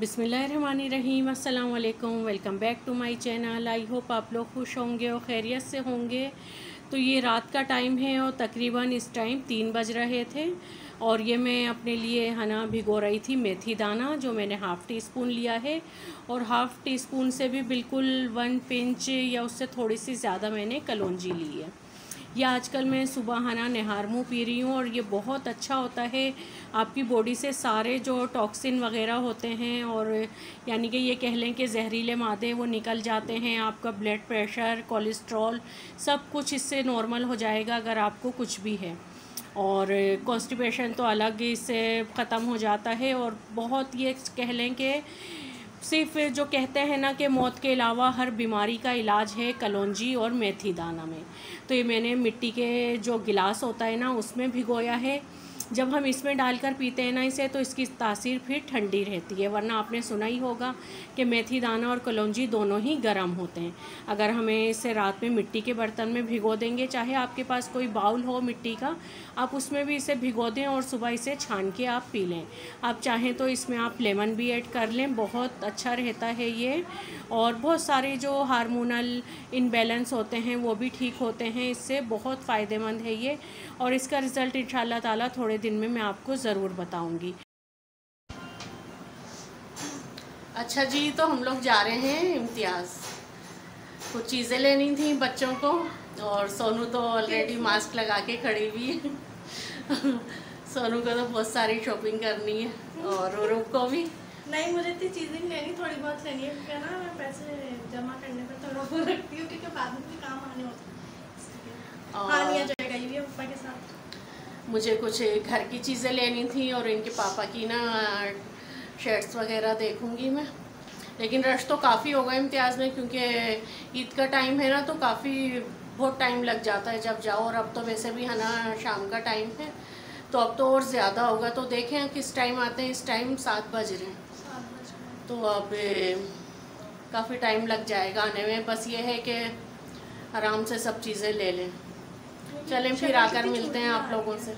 बिस्मिल्लाहिर्रहमानिर्रहीम। अस्सलाम वालेकुम। Welcome back to my channel. I hope आप लोग खुश होंगे और खैरियत से होंगे। तो ये रात का टाइम है और तकरीबन इस टाइम 3 बज रहे थे और ये मैं अपने लिए है ना भिगो रही थी मेथी दाना, जो मैंने हाफ़ टी स्पून लिया है और हाफ़ टी स्पून से भी बिल्कुल 1 पिंच या उससे थोड़ी सी ज़्यादा मैंने कलौंजी ली है। ये आजकल मैं सुबह है ना निहार मुँह पी रही हूँ और ये बहुत अच्छा होता है आपकी बॉडी से सारे जो टॉक्सिन वगैरह होते हैं और यानी कि ये कह लें कि जहरीले मादे वो निकल जाते हैं। आपका ब्लड प्रेशर, कोलेस्ट्रॉल सब कुछ इससे नॉर्मल हो जाएगा अगर आपको कुछ भी है। और कॉन्स्टिपेशन तो अलग इससे ख़त्म हो जाता है। और बहुत ये कह लें कि सिर्फ जो कहते हैं ना कि मौत के अलावा हर बीमारी का इलाज है कलौंजी और मेथी दाना में। तो ये मैंने मिट्टी के जो गिलास होता है ना उसमें भिगोया है। जब हम इसमें डालकर पीते हैं ना इसे, तो इसकी तासीर फिर ठंडी रहती है, वरना आपने सुना ही होगा कि मेथी दाना और कलौंजी दोनों ही गर्म होते हैं। अगर हमें इसे रात में मिट्टी के बर्तन में भिगो देंगे, चाहे आपके पास कोई बाउल हो मिट्टी का, आप उसमें भी इसे भिगो दें और सुबह इसे छान के आप पी लें। आप चाहें तो इसमें आप लेमन भी ऐड कर लें, बहुत अच्छा रहता है ये। और बहुत सारे जो हार्मोनल इनबैलेंस होते हैं वो भी ठीक होते हैं इससे, बहुत फ़ायदेमंद है ये। और इसका रिज़ल्ट इंशाल्लाह ताला थोड़े दिन में मैं आपको ज़रूर बताऊंगी। अच्छा जी, तो हम लोग जा रहे हैं इम्तियाज़। कुछ चीज़ें लेनी थी बच्चों को, और सोनू तो ऑलरेडी मास्क लगा के खड़ी हुई है। सोनू को तो बहुत सारी शॉपिंग करनी है और रूप को भी। नहीं, मुझे इतनी चीज़ें नहीं लेनी, थोड़ी बहुत लेनी है क्योंकि ना मैं पैसे जमा करने पर थोड़ा वो रखती हूँ क्योंकि बाद में भी काम आने होता है। हाँ, नहीं जाएगा ये भी पापा के साथ। मुझे कुछ घर की चीज़ें लेनी थी और इनके पापा की ना शर्ट्स वगैरह देखूंगी मैं। लेकिन रश तो काफ़ी होगा इम्तियाज़ में, क्योंकि ईद का टाइम है ना, तो काफ़ी बहुत टाइम लग जाता है जब जाओ। और अब तो वैसे भी है ना शाम का टाइम है, तो अब तो और ज़्यादा होगा। तो देखें किस टाइम आते हैं। इस टाइम 7 बज रहे हैं, तो अब काफ़ी टाइम लग जाएगा आने में। बस ये है कि आराम से सब चीज़ें ले लें। चलें फिर आकर मिलते हैं आप लोगों से।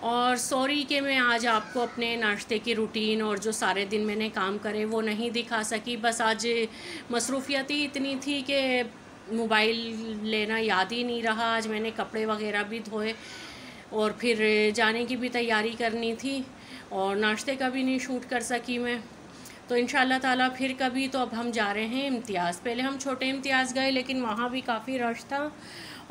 और सॉरी कि मैं आज आपको अपने नाश्ते की रूटीन और जो सारे दिन मैंने काम करे वो नहीं दिखा सकी। बस आज मसरूफियत ही इतनी थी कि मोबाइल लेना याद ही नहीं रहा। आज मैंने कपड़े वगैरह भी धोए और फिर जाने की भी तैयारी करनी थी और नाश्ते का भी नहीं शूट कर सकी मैं। तो इंशाल्लाह ताला फिर कभी। तो अब हम जा रहे हैं इम्तियाज़। पहले हम छोटे इम्तियाज़ गए, लेकिन वहाँ भी काफ़ी रश था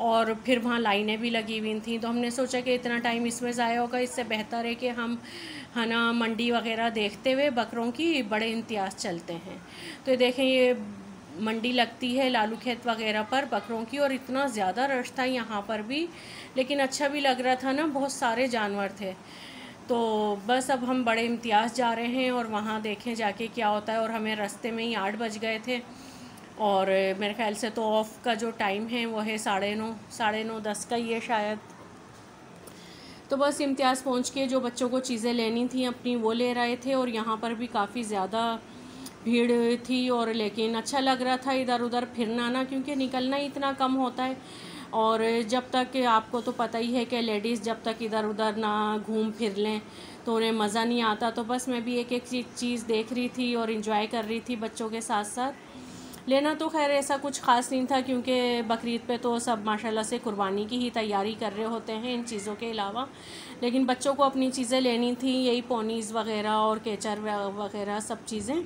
और फिर वहाँ लाइनें भी लगी हुई थी। तो हमने सोचा कि इतना टाइम इसमें ज़ाया होगा, इससे बेहतर है कि हम है ना मंडी वगैरह देखते हुए बकरों की बड़े इम्तियाज़ चलते हैं। तो ये देखें, ये मंडी लगती है लालू खेत वगैरह पर बकरों की, और इतना ज़्यादा रश था यहाँ पर भी, लेकिन अच्छा भी लग रहा था ना, बहुत सारे जानवर थे। तो बस अब हम बड़े इम्तियाज़ जा रहे हैं और वहाँ देखें जाके क्या होता है। और हमें रास्ते में ही 8 बज गए थे और मेरे ख्याल से तो ऑफ़ का जो टाइम है वो है 9:30 10 का ही है शायद। तो बस इम्तियाज़ पहुँच के जो बच्चों को चीज़ें लेनी थी अपनी वो ले रहे थे। और यहाँ पर भी काफ़ी ज़्यादा भीड़ थी, और लेकिन अच्छा लग रहा था इधर उधर फिरना ना, क्योंकि निकलना ही इतना कम होता है। और जब तक आपको तो पता ही है कि लेडीज़ जब तक इधर उधर ना घूम फिर लें तो उन्हें मज़ा नहीं आता। तो बस मैं भी एक एक चीज़ देख रही थी और इन्जॉय कर रही थी बच्चों के साथ साथ। लेना तो खैर ऐसा कुछ ख़ास नहीं था, क्योंकि बकरीद पे तो सब माशाल्लाह से कुर्बानी की ही तैयारी कर रहे होते हैं इन चीज़ों के अलावा। लेकिन बच्चों को अपनी चीज़ें लेनी थी, यही पोनीज़ वगैरह और केचर वगैरह सब चीज़ें,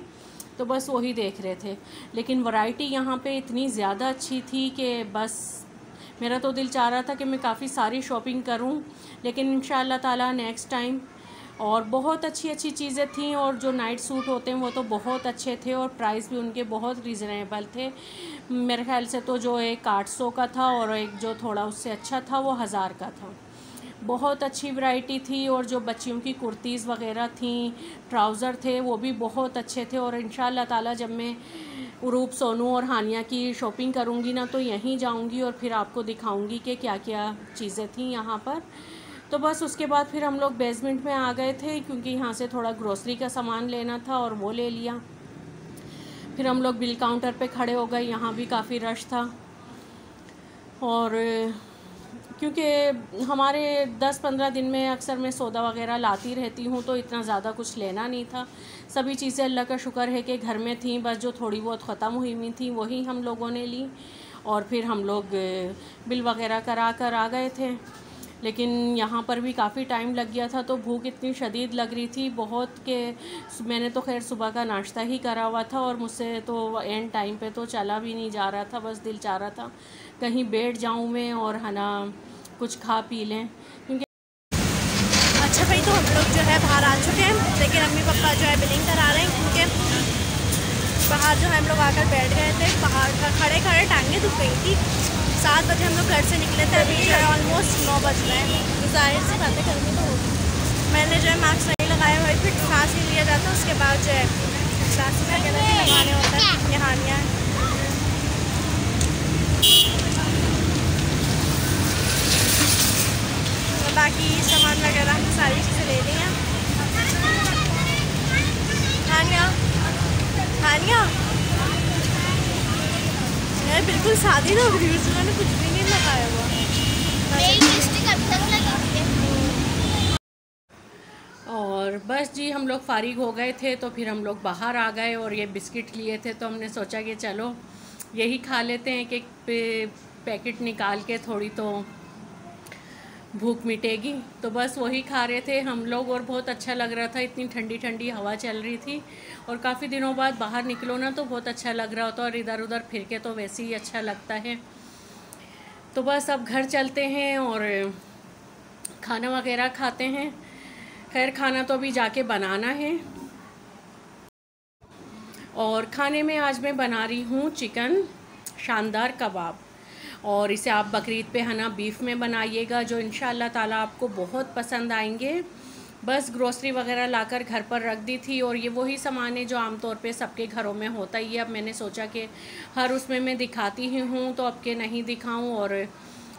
तो बस वही देख रहे थे। लेकिन वैरायटी यहाँ पे इतनी ज़्यादा अच्छी थी कि बस मेरा तो दिल चाह रहा था कि मैं काफ़ी सारी शॉपिंग करूं, लेकिन इंशाअल्लाह ताला नेक्स्ट टाइम। और बहुत अच्छी अच्छी चीज़ें थीं, और जो नाइट सूट होते हैं वो तो बहुत अच्छे थे और प्राइस भी उनके बहुत रीज़नेबल थे। मेरे ख्याल से तो जो एक 800 का था और एक जो थोड़ा उससे अच्छा था वो 1000 का था। बहुत अच्छी वैरायटी थी। और जो बच्चियों की कुर्तीज़ वगैरह थी, ट्राउज़र थे, वो भी बहुत अच्छे थे। और इंशाअल्लाह ताला जब मैं रूप, सोनू और हानिया की शॉपिंग करूँगी ना, तो यहीं जाऊँगी और फिर आपको दिखाऊँगी कि क्या क्या चीज़ें थी यहाँ पर। तो बस उसके बाद फिर हम लोग बेसमेंट में आ गए थे, क्योंकि यहाँ से थोड़ा ग्रोसरी का सामान लेना था और वो ले लिया। फिर हम लोग बिल काउंटर पे खड़े हो गए, यहाँ भी काफ़ी रश था। और क्योंकि हमारे 10-15 दिन में अक्सर मैं सौदा वगैरह लाती रहती हूँ, तो इतना ज़्यादा कुछ लेना नहीं था। सभी चीज़ें अल्लाह का शुक्र है कि घर में थी, बस जो थोड़ी बहुत ख़त्म हुई हुई थी वही हम लोगों ने ली, और फिर हम लोग बिल वगैरह करा कर आ गए थे। लेकिन यहाँ पर भी काफ़ी टाइम लग गया था, तो भूख इतनी शदीद लग रही थी बहुत कि मैंने तो खैर सुबह का नाश्ता ही करा हुआ था, और मुझसे तो एंड टाइम पे तो चला भी नहीं जा रहा था। बस दिल चाह रहा था कहीं बैठ जाऊँ मैं और है ना कुछ खा पी लें, क्योंकि अच्छा भाई, तो हम लोग जो है बाहर आ चुके हैं, लेकिन अम्मी पापा जो है बिलिंग करा रहे हैं, क्योंकि बाहर जो है हम लोग आकर बैठ गए थे। बाहर खड़े खड़े टांगें दुख गई थी। 7 बजे हम लोग घर से निकले थे, अभी जो है ऑलमोस्ट 9 बज रहे हैं। तो जाहिर सी बातें करनी तो होगी। मैंने जो है मास्क नहीं लगाया हुआ, फिर सांस ही लिया जाता है, उसके बाद जो है सांस वगैरह भी लगाने होता है। यहाँ बाकी सामान वगैरह हमने सारी चीज़ें ले ली हैं। हानिया यार बिल्कुल शादी ना हो रही, उन्होंने कुछ भी नहीं लगाया हुआ। और बस जी हम लोग फारिग हो गए थे, तो फिर हम लोग बाहर आ गए और ये बिस्किट लिए थे, तो हमने सोचा कि चलो यही खा लेते हैं कि पैकेट निकाल के थोड़ी तो भूख मिटेगी। तो बस वही खा रहे थे हम लोग, और बहुत अच्छा लग रहा था, इतनी ठंडी ठंडी हवा चल रही थी, और काफ़ी दिनों बाद बाहर निकलो ना तो बहुत अच्छा लग रहा होता, और इधर उधर फिर के तो वैसे ही अच्छा लगता है। तो बस अब घर चलते हैं और खाना वगैरह खाते हैं। खैर खाना तो अभी जाके बनाना है, और खाने में आज मैं बना रही हूँ चिकन शानदार कबाब, और इसे आप बकरीद पे है ना बीफ में बनाइएगा, जो इंशाअल्लाह ताला आपको बहुत पसंद आएंगे। बस ग्रोसरी वगैरह लाकर घर पर रख दी थी, और ये वही सामान है जो आमतौर पे सबके घरों में होता ही है। अब मैंने सोचा कि हर उसमें मैं दिखाती ही हूँ, तो अब के नहीं दिखाऊँ, और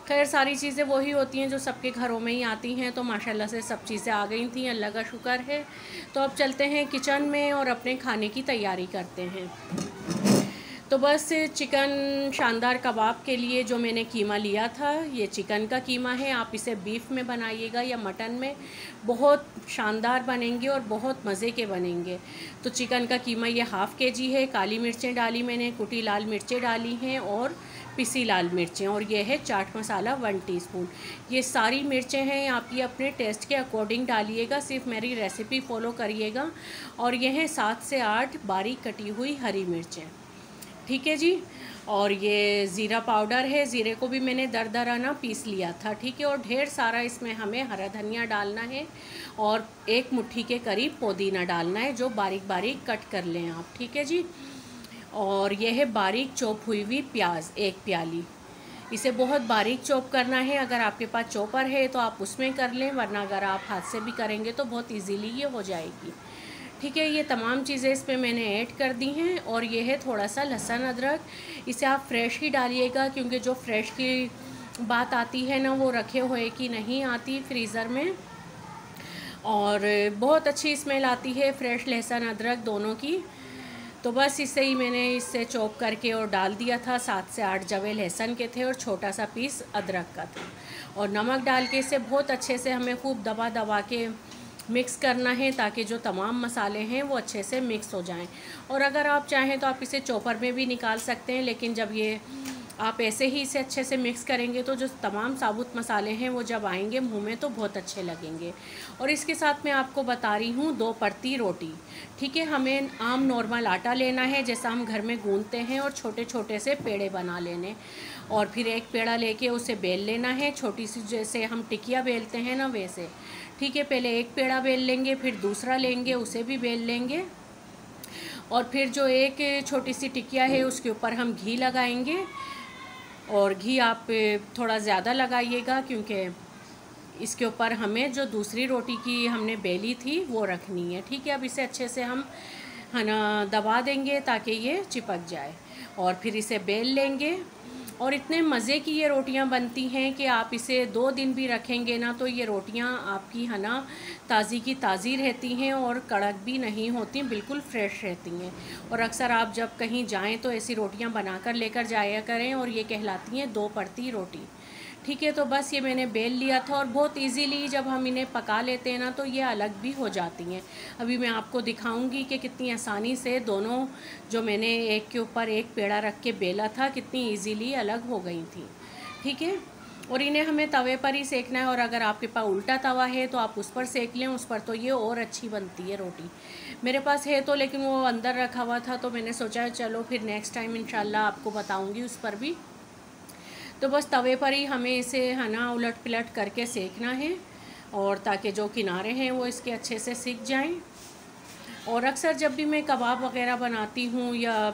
खैर सारी चीज़ें वही होती हैं जो सबके घरों में ही आती हैं। तो माशाल्लाह से सब चीज़ें आ गई थी, अल्लाह का शुक्र है। तो अब चलते हैं किचन में और अपने खाने की तैयारी करते हैं। तो बस चिकन शानदार कबाब के लिए जो मैंने कीमा लिया था, ये चिकन का कीमा है। आप इसे बीफ में बनाइएगा या मटन में, बहुत शानदार बनेंगे और बहुत मज़े के बनेंगे। तो चिकन का कीमा ये हाफ़ kg है। काली मिर्चें डाली मैंने, कुटी लाल मिर्चें डाली हैं, और पिसी लाल मिर्चें, और ये है चाट मसाला 1 टीस्पून। ये सारी मिर्चें हैं, आप ये अपने टेस्ट के अकॉर्डिंग डालिएगा, सिर्फ मेरी रेसिपी फॉलो करिएगा। और ये है 7 से 8 बारीक कटी हुई हरी मिर्चें, ठीक है जी। और ये ज़ीरा पाउडर है, ज़ीरे को भी मैंने दरदराना पीस लिया था, ठीक है। और ढेर सारा इसमें हमें हरा धनिया डालना है, और 1 मुट्ठी के करीब पुदीना डालना है, जो बारीक बारीक कट कर लें आप, ठीक है जी। और यह है बारीक चॉप हुई हुई प्याज 1 प्याली, इसे बहुत बारीक चॉप करना है। अगर आपके पास चॉपर है तो आप उसमें कर लें, वरना अगर आप हाथ से भी करेंगे तो बहुत इजीली ये हो जाएगी, ठीक है। ये तमाम चीज़ें इस पे मैंने ऐड कर दी हैं। और ये है थोड़ा सा लहसुन अदरक, इसे आप फ्रेश ही डालिएगा, क्योंकि जो फ्रेश की बात आती है ना, वो रखे हुए की नहीं आती फ्रीज़र में, और बहुत अच्छी स्मेल आती है फ्रेश लहसुन अदरक दोनों की। तो बस इसे ही मैंने इससे चॉप करके और डाल दिया था। 7 से 8 जवे लहसुन के थे, और छोटा सा पीस अदरक का था, और नमक डाल के इसे बहुत अच्छे से हमें खूब दबा दबा के मिक्स करना है, ताकि जो तमाम मसाले हैं वो अच्छे से मिक्स हो जाएं। और अगर आप चाहें तो आप इसे चॉपर में भी निकाल सकते हैं, लेकिन जब ये आप ऐसे ही इसे अच्छे से मिक्स करेंगे तो जो तमाम साबुत मसाले हैं वो जब आएंगे मुंह में तो बहुत अच्छे लगेंगे। और इसके साथ मैं आपको बता रही हूँ 2 परती रोटी, ठीक है। हमें आम नॉर्मल आटा लेना है, जैसा हम घर में गूंथते हैं, और छोटे छोटे से पेड़े बना लेने, और फिर एक पेड़ा लेके उसे बेल लेना है, छोटी सी जैसे हम टिकिया बेलते हैं ना वैसे, ठीक है। पहले एक पेड़ा बेल लेंगे, फिर दूसरा लेंगे, उसे भी बेल लेंगे, और फिर जो एक छोटी सी टिकिया है उसके ऊपर हम घी लगाएंगे। और घी आप थोड़ा ज़्यादा लगाइएगा, क्योंकि इसके ऊपर हमें जो दूसरी रोटी की हमने बेली थी वो रखनी है, ठीक है। अब इसे अच्छे से हम है ना दबा देंगे ताकि ये चिपक जाए, और फिर इसे बेल लेंगे। और इतने मज़े की ये रोटियां बनती हैं कि आप इसे 2 दिन भी रखेंगे ना तो ये रोटियां आपकी है ना ताज़ी की ताज़ी रहती हैं, और कड़क भी नहीं होती, बिल्कुल फ्रेश रहती हैं। और अक्सर आप जब कहीं जाएं तो ऐसी रोटियां बनाकर लेकर जाया करें, और ये कहलाती हैं 2 परती रोटी, ठीक है। तो बस ये मैंने बेल लिया था और बहुत इजीली जब हम इन्हें पका लेते हैं ना तो ये अलग भी हो जाती हैं। अभी मैं आपको दिखाऊंगी कि कितनी आसानी से दोनों जो मैंने एक के ऊपर एक पेड़ा रख के बेला था कितनी इजीली अलग हो गई थी। ठीक है। और इन्हें हमें तवे पर ही सेकना है, और अगर आपके पास उल्टा तवा है तो आप उस पर सेक लें, उस पर तो ये और अच्छी बनती है रोटी। मेरे पास है तो, लेकिन वो अंदर रखा हुआ था तो मैंने सोचा चलो फिर नेक्स्ट टाइम इंशाल्लाह आपको बताऊंगी उस पर भी। तो बस तवे पर ही हमें इसे है ना उलट पलट करके सेकना है, और ताकि जो किनारे हैं वो इसके अच्छे से सिक जाएं। और अक्सर जब भी मैं कबाब वगैरह बनाती हूँ या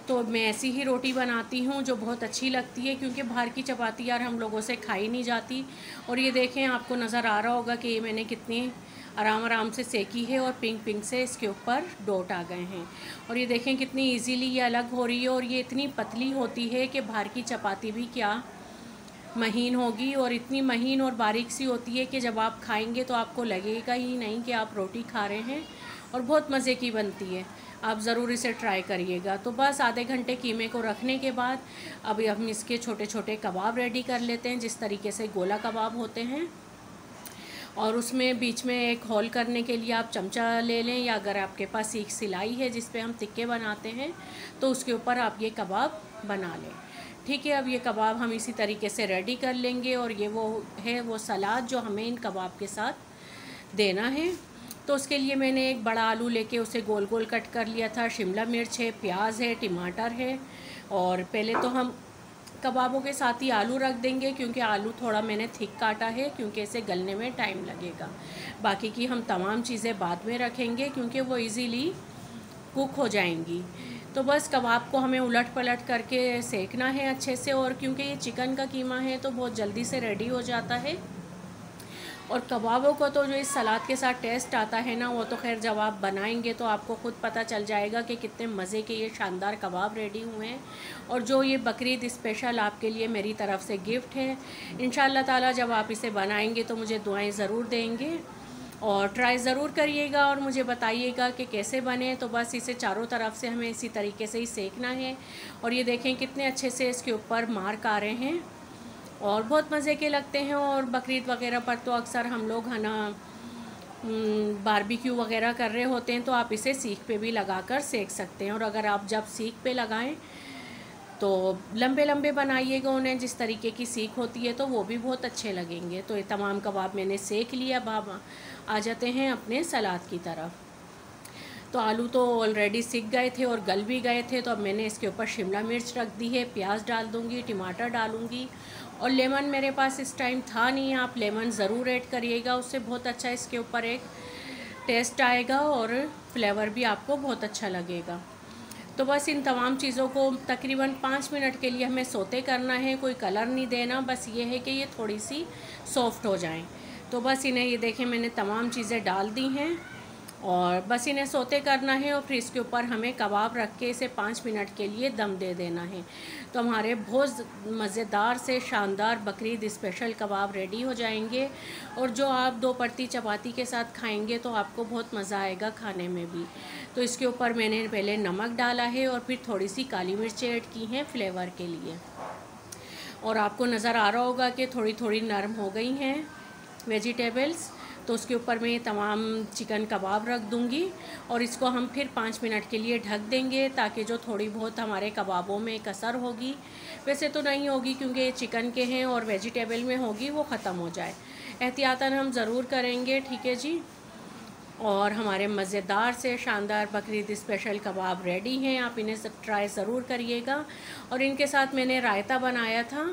तो मैं ऐसी ही रोटी बनाती हूँ जो बहुत अच्छी लगती है, क्योंकि बाहर की चपाती यार हम लोगों से खाई नहीं जाती। और ये देखें, आपको नज़र आ रहा होगा कि ये मैंने कितनी आराम आराम से सेकी है और पिंक पिंक से इसके ऊपर डॉट आ गए हैं। और ये देखें कितनी इजीली ये अलग हो रही है, और ये इतनी पतली होती है कि बाहर की चपाती भी क्या महीन होगी, और इतनी महीन और बारीक सी होती है कि जब आप खाएंगे तो आपको लगेगा ही नहीं कि आप रोटी खा रहे हैं, और बहुत मज़े की बनती है। आप ज़रूर इसे ट्राई करिएगा। तो बस आधे घंटे कीमे को रखने के बाद अब हम इसके छोटे छोटे कबाब रेडी कर लेते हैं, जिस तरीके से गोला कबाब होते हैं। और उसमें बीच में एक होल करने के लिए आप चमचा ले लें, या अगर आपके पास सीख सिलाई है जिस पे हम तिक्के बनाते हैं तो उसके ऊपर आप ये कबाब बना लें। ठीक है। अब ये कबाब हम इसी तरीके से रेडी कर लेंगे, और ये वो सलाद जो हमें इन कबाब के साथ देना है। तो उसके लिए मैंने एक बड़ा आलू लेके उसे गोल गोल कट कर लिया था। शिमला मिर्च है, प्याज है, टमाटर है। और पहले तो हम कबाबों के साथ ही आलू रख देंगे, क्योंकि आलू थोड़ा मैंने थिक काटा है, क्योंकि इसे गलने में टाइम लगेगा। बाकी की हम तमाम चीज़ें बाद में रखेंगे क्योंकि वो इजीली कुक हो जाएंगी। तो बस कबाब को हमें उलट पलट करके सेकना है अच्छे से, और क्योंकि ये चिकन का कीमा है तो बहुत जल्दी से रेडी हो जाता है। और कबाबों को तो जो इस सलाद के साथ टेस्ट आता है ना, वो तो खैर जब आप बनाएंगे तो आपको ख़ुद पता चल जाएगा कि कितने मज़े के ये शानदार कबाब रेडी हुए हैं। और जो ये बकरीद स्पेशल आपके लिए मेरी तरफ़ से गिफ्ट है, इंशाअल्लाह ताला जब आप इसे बनाएंगे तो मुझे दुआएं ज़रूर देंगे, और ट्राई ज़रूर करिएगा और मुझे बताइएगा कि कैसे बने। तो बस इसे चारों तरफ से हमें इसी तरीके से ही सेकना है। और ये देखें कितने अच्छे से इसके ऊपर मार्क आ रहे हैं, और बहुत मज़े के लगते हैं। और बकरीद वगैरह पर तो अक्सर हम लोग है ना बारबेक्यू वगैरह कर रहे होते हैं, तो आप इसे सीख पे भी लगाकर सेक सकते हैं। और अगर आप जब सीख पे लगाएं तो लंबे लंबे बनाइएगा उन्हें, जिस तरीके की सीख होती है तो वो भी बहुत अच्छे लगेंगे। तो ये तमाम कबाब मैंने सेक लिया। अब आप आ जाते हैं अपने सलाद की तरफ। तो आलू तो ऑलरेडी सिक गए थे और गल भी गए थे, तो अब मैंने इसके ऊपर शिमला मिर्च रख दी है, प्याज डाल दूँगी, टमाटर डालूँगी, और लेमन मेरे पास इस टाइम था नहीं। आप लेमन ज़रूर ऐड करिएगा, उससे बहुत अच्छा इसके ऊपर एक टेस्ट आएगा और फ्लेवर भी आपको बहुत अच्छा लगेगा। तो बस इन तमाम चीज़ों को तकरीबन 5 मिनट के लिए हमें सोते करना है, कोई कलर नहीं देना, बस ये है कि ये थोड़ी सी सॉफ्ट हो जाएं। तो बस इन्हें ये देखें मैंने तमाम चीज़ें डाल दी हैं, और बस इन्हें सोते करना है, और फिर इसके ऊपर हमें कबाब रख के इसे 5 मिनट के लिए दम दे देना है। तो हमारे बहुत मज़ेदार से शानदार बकरीद स्पेशल कबाब रेडी हो जाएंगे, और जो आप 2 परती चपाती के साथ खाएंगे तो आपको बहुत मज़ा आएगा खाने में भी। तो इसके ऊपर मैंने पहले नमक डाला है और फिर थोड़ी सी काली मिर्च ऐड की हैं फ्लेवर के लिए। और आपको नज़र आ रहा होगा कि थोड़ी थोड़ी नरम हो गई हैं वेजिटेबल्स। तो उसके ऊपर मैं ये तमाम चिकन कबाब रख दूँगी, और इसको हम फिर 5 मिनट के लिए ढक देंगे, ताकि जो थोड़ी बहुत हमारे कबाबों में कसर होगी, वैसे तो नहीं होगी क्योंकि ये चिकन के हैं, और वेजिटेबल में होगी, वो ख़त्म हो जाए। एहतियातन हम ज़रूर करेंगे। ठीक है जी। और हमारे मज़ेदार से शानदार बकरीद स्पेशल कबाब रेडी हैं। आप इन्हें ट्राई ज़रूर करिएगा। और इनके साथ मैंने रायता बनाया था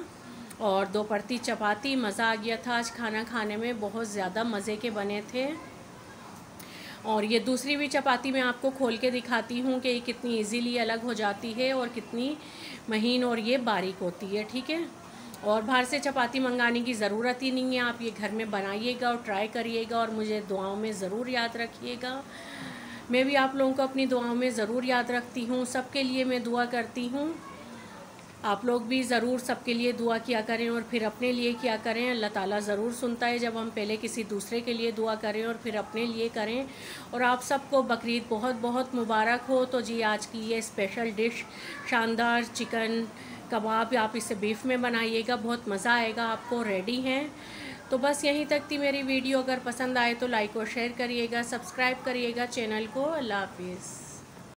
और 2 परती चपाती। मज़ा आ गया था आज खाना खाने में, बहुत ज़्यादा मज़े के बने थे। और ये दूसरी भी चपाती मैं आपको खोल के दिखाती हूँ कि ये कितनी इजीली अलग हो जाती है और कितनी महीन और ये बारीक होती है। ठीक है। और बाहर से चपाती मंगाने की ज़रूरत ही नहीं है, आप ये घर में बनाइएगा और ट्राई करिएगा, और मुझे दुआओं में ज़रूर याद रखिएगा। मैं भी आप लोगों को अपनी दुआओं में ज़रूर याद रखती हूँ। सबके लिए मैं दुआ करती हूँ, आप लोग भी ज़रूर सबके लिए दुआ किया करें और फिर अपने लिए किया करें। अल्लाह ताला ज़रूर सुनता है जब हम पहले किसी दूसरे के लिए दुआ करें और फिर अपने लिए करें। और आप सबको बकरीद बहुत बहुत मुबारक हो। तो जी आज की ये स्पेशल डिश शानदार चिकन कबाब आप इसे बीफ में बनाइएगा, बहुत मज़ा आएगा आपको। रेडी हैं। तो बस यहीं तक थी मेरी वीडियो। अगर पसंद आए तो लाइक और शेयर करिएगा, सब्सक्राइब करिएगा चैनल को। अल्लाह हाफिज़।